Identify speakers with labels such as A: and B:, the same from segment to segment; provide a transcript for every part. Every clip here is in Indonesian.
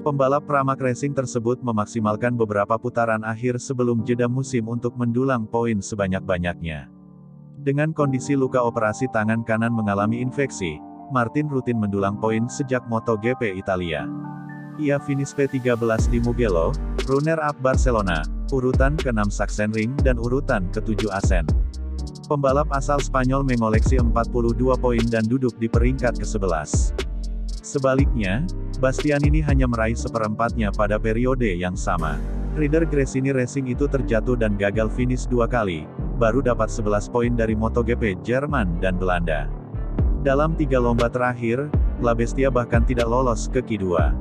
A: Pembalap Pramac Racing tersebut memaksimalkan beberapa putaran akhir sebelum jeda musim untuk mendulang poin sebanyak-banyaknya. Dengan kondisi luka operasi tangan kanan mengalami infeksi, Martin rutin mendulang poin sejak MotoGP Italia. Ia finish P13 di Mugello, runner-up Barcelona, urutan ke-6 Sachsenring dan urutan ke-7 Assen. Pembalap asal Spanyol mengoleksi 42 poin dan duduk di peringkat ke-11. Sebaliknya, Bastianini hanya meraih seperempatnya pada periode yang sama. Rider Gresini Racing itu terjatuh dan gagal finish 2 kali, baru dapat 11 poin dari MotoGP Jerman dan Belanda. Dalam 3 lomba terakhir, La Bestia bahkan tidak lolos ke Q2.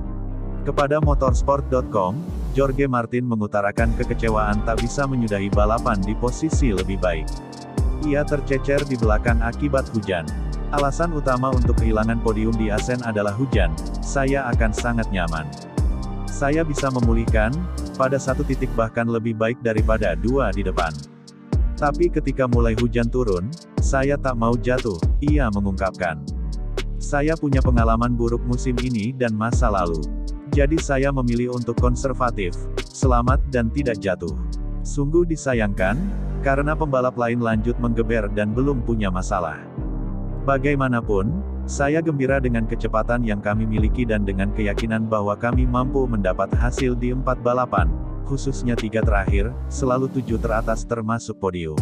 A: Kepada motorsport.com, Jorge Martin mengutarakan kekecewaan tak bisa menyudahi balapan di posisi lebih baik. Ia tercecer di belakang akibat hujan. Alasan utama untuk kehilangan podium di Assen adalah hujan. Saya akan sangat nyaman. Saya bisa memulihkan, pada satu titik bahkan lebih baik daripada 2 di depan. Tapi ketika mulai hujan turun, saya tak mau jatuh, ia mengungkapkan. Saya punya pengalaman buruk musim ini dan masa lalu. Jadi saya memilih untuk konservatif, selamat dan tidak jatuh. Sungguh disayangkan, karena pembalap lain lanjut menggeber dan belum punya masalah. Bagaimanapun, saya gembira dengan kecepatan yang kami miliki dan dengan keyakinan bahwa kami mampu mendapat hasil di 4 balapan, khususnya 3 terakhir, selalu 7 teratas termasuk podium.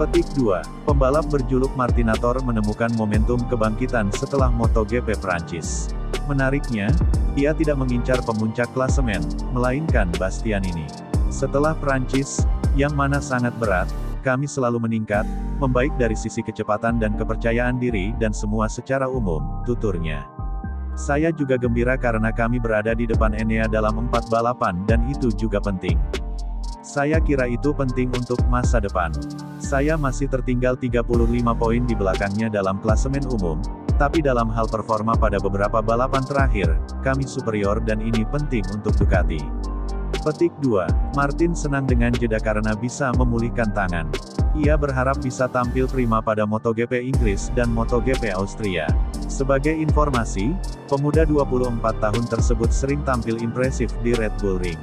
A: Petik 2. Pembalap berjuluk Martinator menemukan momentum kebangkitan setelah MotoGP Prancis. Menariknya, ia tidak mengincar pemuncak klasemen, melainkan Bastianini. Setelah Prancis, yang mana sangat berat, kami selalu meningkat, membaik dari sisi kecepatan dan kepercayaan diri dan semua secara umum, tuturnya. Saya juga gembira karena kami berada di depan Enea dalam 4 balapan dan itu juga penting. Saya kira itu penting untuk masa depan. Saya masih tertinggal 35 poin di belakangnya dalam klasemen umum, tapi dalam hal performa pada beberapa balapan terakhir, kami superior dan ini penting untuk Ducati. Petik 2. Martin senang dengan jeda karena bisa memulihkan tangan. Ia berharap bisa tampil prima pada MotoGP Inggris dan MotoGP Austria. Sebagai informasi, pemuda 24 tahun tersebut sering tampil impresif di Red Bull Ring.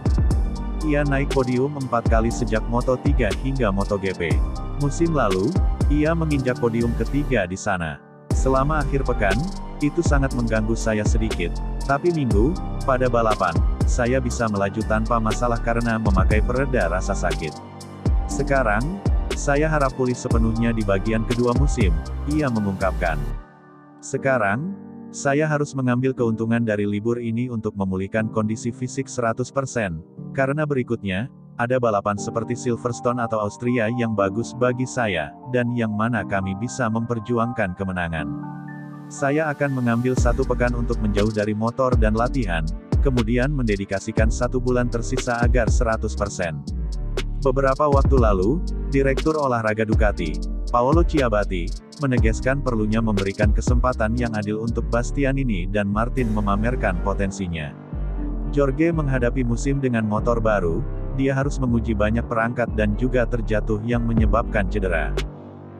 A: Ia naik podium 4 kali sejak Moto3 hingga MotoGP. Musim lalu, ia menginjak podium ketiga di sana. Selama akhir pekan, itu sangat mengganggu saya sedikit. Tapi minggu, pada balapan, saya bisa melaju tanpa masalah karena memakai pereda rasa sakit. Sekarang, saya harap pulih sepenuhnya di bagian kedua musim, ia mengungkapkan. Sekarang, saya harus mengambil keuntungan dari libur ini untuk memulihkan kondisi fisik 100%, karena berikutnya, ada balapan seperti Silverstone atau Austria yang bagus bagi saya, dan yang mana kami bisa memperjuangkan kemenangan. Saya akan mengambil 1 pekan untuk menjauh dari motor dan latihan, kemudian mendedikasikan 1 bulan tersisa agar 100%. Beberapa waktu lalu, Direktur Olahraga Ducati, Paolo Ciabatti, menegaskan perlunya memberikan kesempatan yang adil untuk Bastianini dan Martin memamerkan potensinya. Jorge menghadapi musim dengan motor baru, dia harus menguji banyak perangkat dan juga terjatuh yang menyebabkan cedera.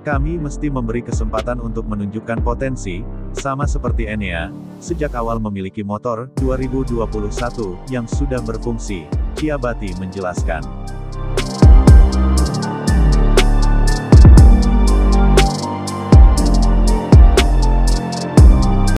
A: Kami mesti memberi kesempatan untuk menunjukkan potensi, sama seperti Enea, sejak awal memiliki motor 2021 yang sudah berfungsi, Ciabatti menjelaskan.